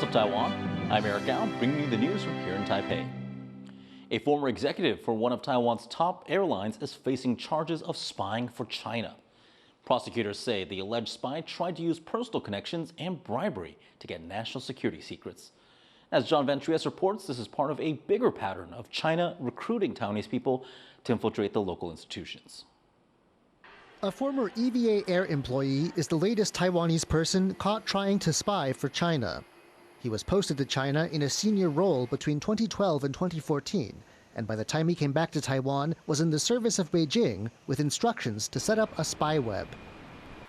What's up, Taiwan? I'm Eric Gao, bringing you the news from here in Taipei. A former executive for one of Taiwan's top airlines is facing charges of spying for China. Prosecutors say the alleged spy tried to use personal connections and bribery to get national security secrets. As John Van Trieste reports, this is part of a bigger pattern of China recruiting Taiwanese people to infiltrate the local institutions. A former EVA air employee is the latest Taiwanese person caught trying to spy for China. He was posted to China in a senior role between 2012 and 2014, and by the time he came back to Taiwan, was in the service of Beijing with instructions to set up a spy web.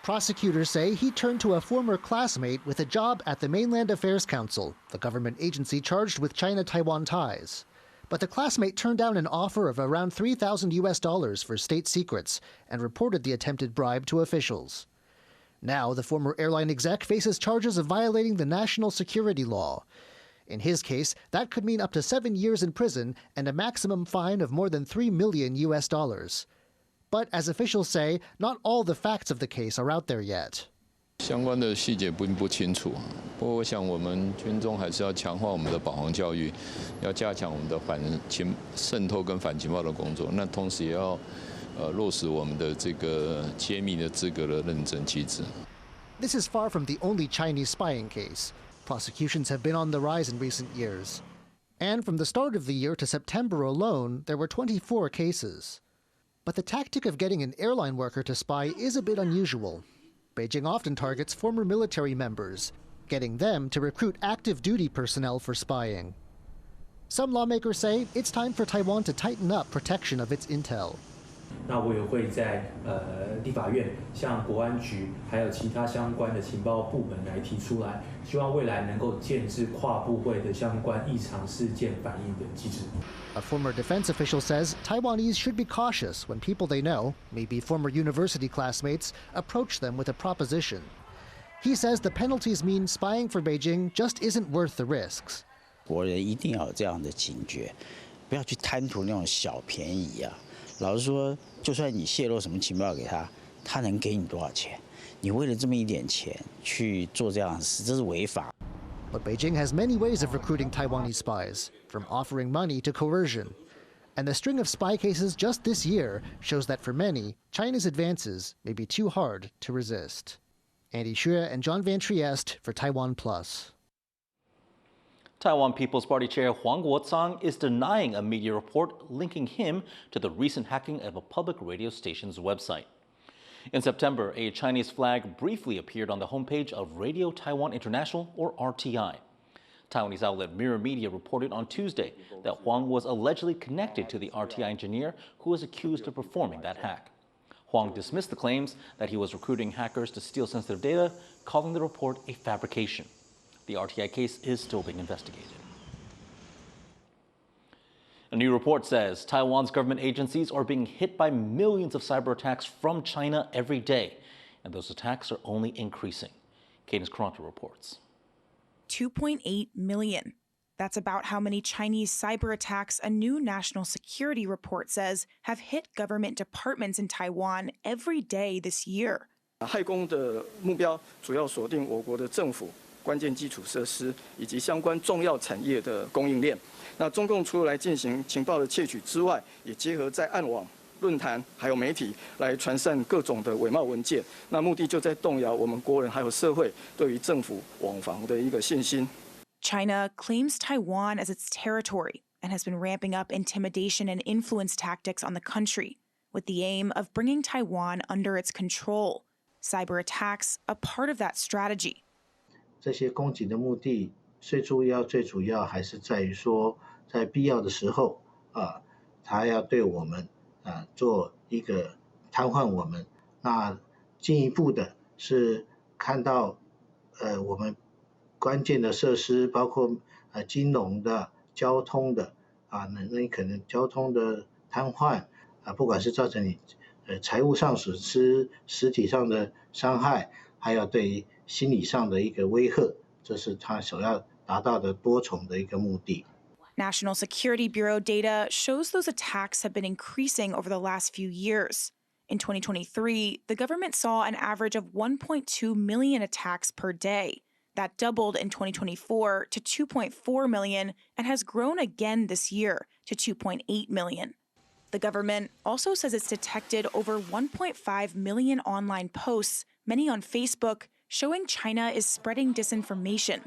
Prosecutors say he turned to a former classmate with a job at the Mainland Affairs Council, the government agency charged with China-Taiwan ties. But the classmate turned down an offer of around $3,000 for state secrets and reported the attempted bribe to officials. Now, the former airline exec faces charges of violating the national security law. In his case, that could mean up to 7 years in prison and a maximum fine of more than $3 million. But as officials say, not all the facts of the case are out there yet. 相关的细节并不清楚，不过我想我们军中还是要强化我们的保防教育，要加强我们的渗透跟反情报的工作。那同时也要落实我们的这个揭秘的资格的认证机制。This is far from the only Chinese spying case. Prosecutions have been on the rise in recent years. And from the start of the year to September alone, there were 24 cases. But the tactic of getting an airline worker to spy is a bit unusual. Beijing often targets former military members, getting them to recruit active duty personnel for spying. Some lawmakers say it's time for Taiwan to tighten up protection of its intel. 那我也会在立法院向国安局还有其他相关的情报部门来提出来，希望未来能够建制跨部会的相关异常事件反应的机制。A former defense official says Taiwanese should be cautious when people they know, maybe former university classmates, approach them with a proposition. He says the penalties mean spying for Beijing just isn't worth the risks. 国人一定要有这样的警觉，不要去贪图那种小便宜啊。老实说，就算你泄露什么情报给他，他能给你多少钱？你为了这么一点钱去做这样的事，这是违法。But Beijing has many ways of recruiting Taiwanese spies, from offering money to coercion. And the string of spy cases just this year shows that for many, China's advances may be too hard to resist. Andy Xue and John Van Trieste for TaiwanPlus. Taiwan People's Party Chair Huang is denying a media report linking him to the recent hacking of a public radio station's website. In September, a Chinese flag briefly appeared on the homepage of Radio Taiwan International, or RTI. Taiwanese outlet Mirror Media reported on Tuesday that Huang was allegedly connected to the RTI engineer who was accused of performing that hack. Huang dismissed the claims that he was recruiting hackers to steal sensitive data, calling the report a fabrication. The RTI case is still being investigated. A new report says Taiwan's government agencies are being hit by millions of cyber attacks from China every day, and those attacks are only increasing. Cadence Toronto reports. 2.8 million. That's about how many Chinese cyber attacks a new national security report says have hit government departments in Taiwan every day this year. 害攻的目标主要锁定我国的政府、关键基础设施以及相关重要产业的供应链。那中共除了来进行情报的窃取之外，也结合在暗网、论坛还有媒体来传散各种的伪冒文件。那目的就在动摇我们国人还有社会对于政府网防的一个信心。China claims Taiwan as its territory and has been ramping up intimidation and influence tactics on the country, with the aim of bringing Taiwan under its control. Cyber attacks a part of that strategy. 这些攻击的目的最主要还是在于说，在必要的时候他要对我们做一个瘫痪我们。那进一步的是看到我们关键的设施，包括金融的、交通的那可能交通的瘫痪不管是造成你财务上损失、实体上的伤害，还有对于心理上的一个威吓，这是他所要达到的多重的一个目的。National Security Bureau data shows those attacks have been increasing over the last few years. In 2023, the government saw an average of 1.2 million attacks per day. That doubled in 2024 to 2.4 million and has grown again this year to 2.8 million. The government also says it's detected over 1.5 million online posts, many on Facebook, showing China is spreading disinformation.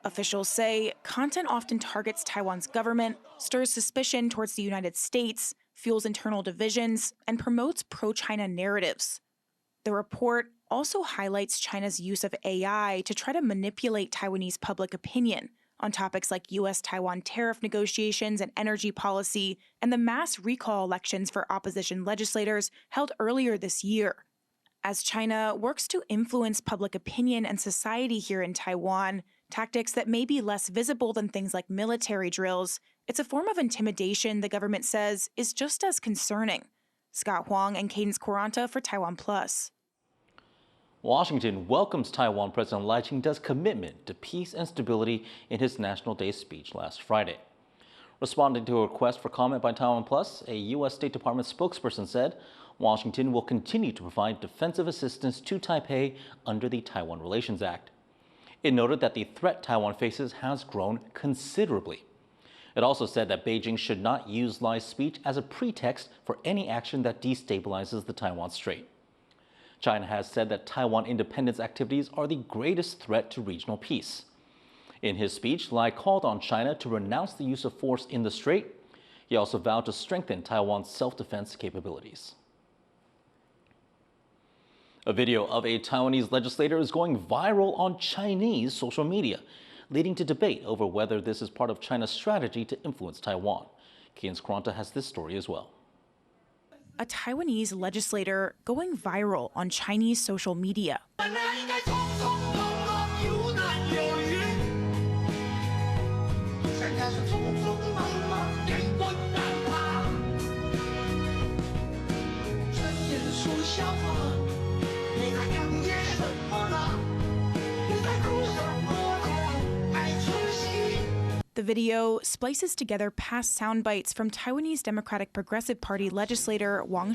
Officials say content often targets Taiwan's government, stirs suspicion towards the United States, fuels internal divisions, and promotes pro-China narratives. The report also highlights China's use of AI to try to manipulate Taiwanese public opinion on topics like U.S.-Taiwan tariff negotiations and energy policy, and the mass recall elections for opposition legislators held earlier this year. As China works to influence public opinion and society here in Taiwan, tactics that may be less visible than things like military drills, it's a form of intimidation the government says is just as concerning. Scott Huang and Cadence Quaranta for TaiwanPlus. Washington welcomes Taiwan President Lai Ching-te's commitment to peace and stability in his National Day speech last Friday. Responding to a request for comment by TaiwanPlus, a U.S. State Department spokesperson said Washington will continue to provide defensive assistance to Taipei under the Taiwan Relations Act. It noted that the threat Taiwan faces has grown considerably. It also said that Beijing should not use Lai's speech as a pretext for any action that destabilizes the Taiwan Strait. China has said that Taiwan independence activities are the greatest threat to regional peace. In his speech, Lai called on China to renounce the use of force in the strait. He also vowed to strengthen Taiwan's self-defense capabilities. A video of a Taiwanese legislator is going viral on Chinese social media, leading to debate over whether this is part of China's strategy to influence Taiwan. Cadence Quaranta has this story as well. A Taiwanese legislator going viral on Chinese social media. The video splices together past sound bites from Taiwanese Democratic Progressive Party legislator Wang.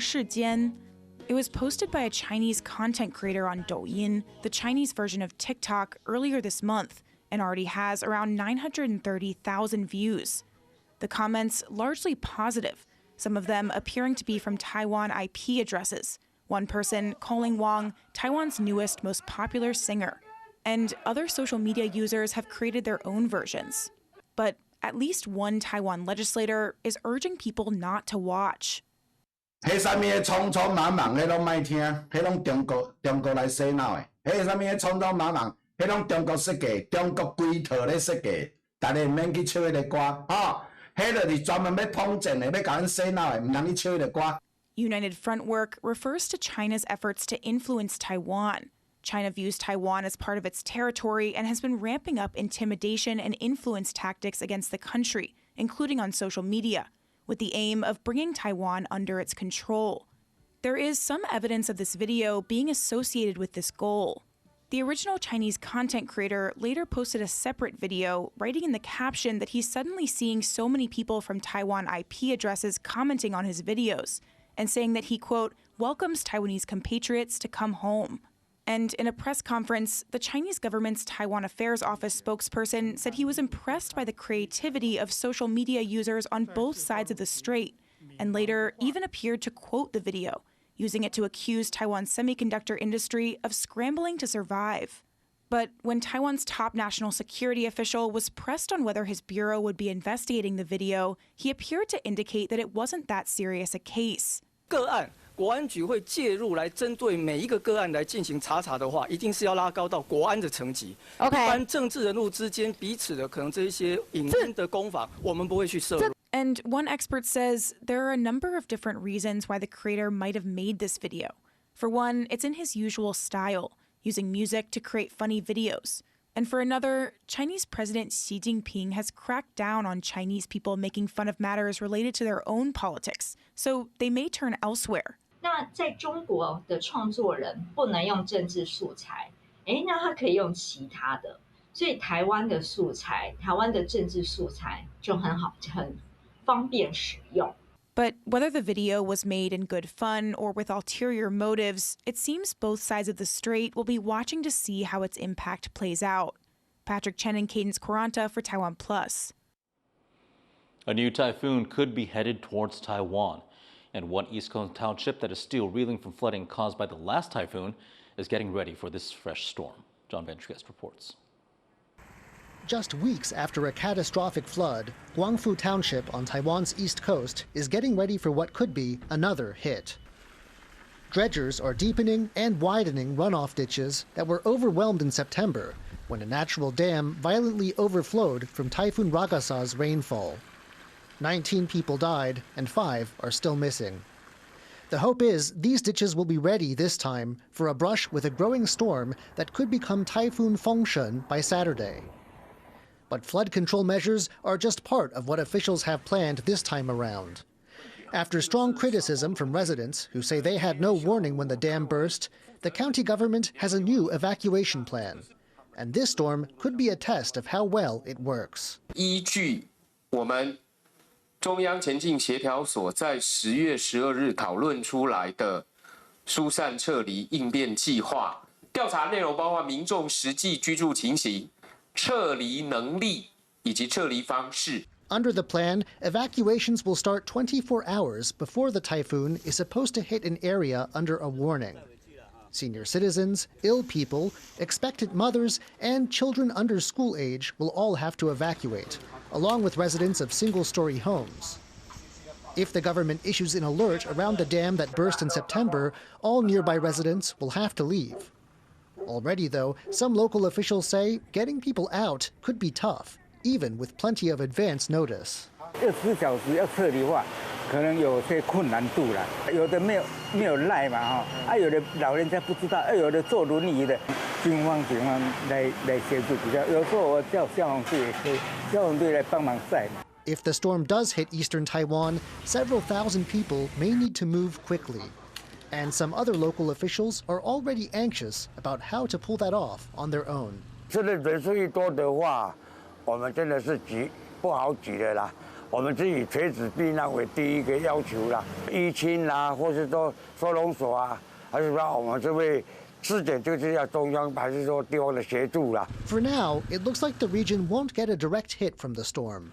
It was posted by a Chinese content creator on Douyin, the Chinese version of TikTok, earlier this month, and already has around 930,000 views. The comments largely positive, some of them appearing to be from Taiwan IP addresses, one person calling Wang Taiwan's newest, most popular singer. And other social media users have created their own versions. But at least one Taiwan legislator is urging people not to watch. The United Front work refers to China's efforts to influence Taiwan. China views Taiwan as part of its territory and has been ramping up intimidation and influence tactics against the country, including on social media, with the aim of bringing Taiwan under its control. There is some evidence of this video being associated with this goal. The original Chinese content creator later posted a separate video, writing in the caption that he's suddenly seeing so many people from Taiwan IP addresses commenting on his videos, and saying that he, quote, welcomes Taiwanese compatriots to come home. And in a press conference, the Chinese government's Taiwan Affairs Office spokesperson said he was impressed by the creativity of social media users on both sides of the strait, and later even appeared to quote the video, using it to accuse Taiwan's semiconductor industry of scrambling to survive. But when Taiwan's top national security official was pressed on whether his bureau would be investigating the video, he appeared to indicate that it wasn't that serious a case. 国安局会介入来针对每一个个案来进行查的话，一定是要拉高到国安的层级。一般政治人物之间彼此的可能这一些隐私的攻防，我们不会去涉入。And one expert says there are a number of different reasons why the creator might have made this video. For one, it's in his usual style, using music to create funny videos. And for another, Chinese President Xi Jinping has cracked down on Chinese people making fun of matters related to their own politics, so they may turn elsewhere. 那在中国的创作人不能用政治素材，那他可以用其他的，所以台湾的素材，台湾的政治素材就很好，很方便使用。But whether the video was made in good fun or with ulterior motives, it seems both sides of the strait will be watching to see how its impact plays out. Patrick Chen and Cadence Quaranta for TaiwanPlus. A new typhoon could be headed towards Taiwan, and one East Coast township that is still reeling from flooding caused by the last typhoon is getting ready for this fresh storm. John Van Trieste reports. Just weeks after a catastrophic flood, Guangfu Township on Taiwan's east coast is getting ready for what could be another hit. Dredgers are deepening and widening runoff ditches that were overwhelmed in September when a natural dam violently overflowed from Typhoon Ragasa's rainfall. 19 people died and 5 are still missing. The hope is these ditches will be ready this time for a brush with a growing storm that could become Typhoon Fengshen by Saturday. But flood control measures are just part of what officials have planned this time around. After strong criticism from residents who say they had no warning when the dam burst, the county government has a new evacuation plan. And this storm could be a test of how well it works. 依据我们中央前进协调所在10月12日讨论出来的疏散撤离应变计划，调查内容包括民众实际居住情形、撤离能力以及撤离方式。 Under the plan, evacuations will start 24 hours before the typhoon is supposed to hit an area under a warning. Senior citizens, ill people, expectant mothers, and children under school age will all have to evacuate, along with residents of single-story homes. If the government issues an alert around the dam that burst in September, all nearby residents will have to leave. Already, though, some local officials say getting people out could be tough, even with plenty of advance notice. 24小时要撤离的话，可能有些困难度啦。有的没有赖嘛哈，有的老人家不知道，有的坐轮椅的，警方来协助比较。有时候我叫消防队也可以，消防队来帮忙载嘛。 If the storm does hit eastern Taiwan, several thousand people may need to move quickly. And some other local officials are already anxious about how to pull that off on their own. 这个人数一多的话，我们真的是不好挤的啦。我们是以垂直避难为第一个要求啦，淤青啦，或是说收容所啊，还是说我们这位试点就是要中央还是说地方的协助啦。For now, it looks like the region won't get a direct hit from the storm.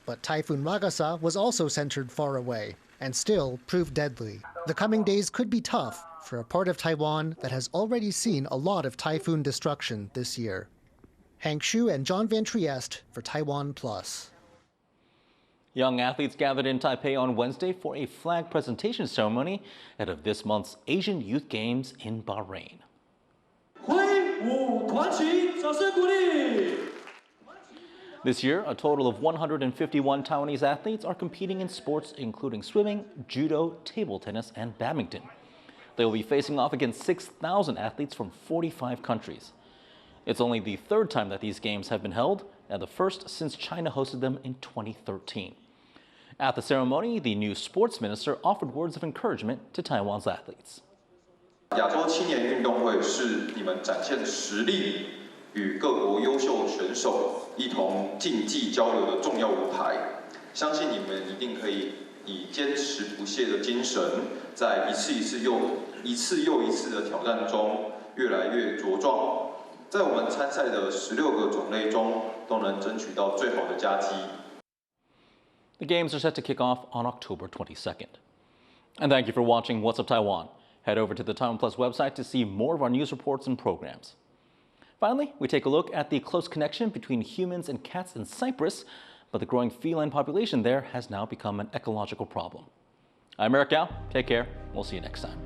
But Typhoon Ragasa was also centered far away and still proved deadly. The coming days could be tough for a part of Taiwan that has already seen a lot of typhoon destruction this year. Hank Xu and John Van Trieste for TaiwanPlus. Young athletes gathered in Taipei on Wednesday for a flag presentation ceremony ahead of this month's Asian Youth Games in Bahrain. This year, a total of 151 Taiwanese athletes are competing in sports including swimming, judo, table tennis, and badminton. They will be facing off against 6,000 athletes from 45 countries. It's only the third time that these games have been held, and the first since China hosted them in 2013. At the ceremony, the new sports minister offered words of encouragement to Taiwan's athletes. 亚洲青年运动会是你们展现实力与各国优秀选手一同竞技交流的重要舞台。相信你们一定可以以坚持不懈的精神，在一次又一次的挑战中越来越茁壮。在我们参赛的16个种类中，都能争取到最好的佳绩。 The games are set to kick off on October 22nd. And thank you for watching What's Up Taiwan. Head over to the TaiwanPlus website to see more of our news reports and programs. Finally, we take a look at the close connection between humans and cats in Cyprus, but the growing feline population there has now become an ecological problem. I'm Eric Gao. Take care. We'll see you next time.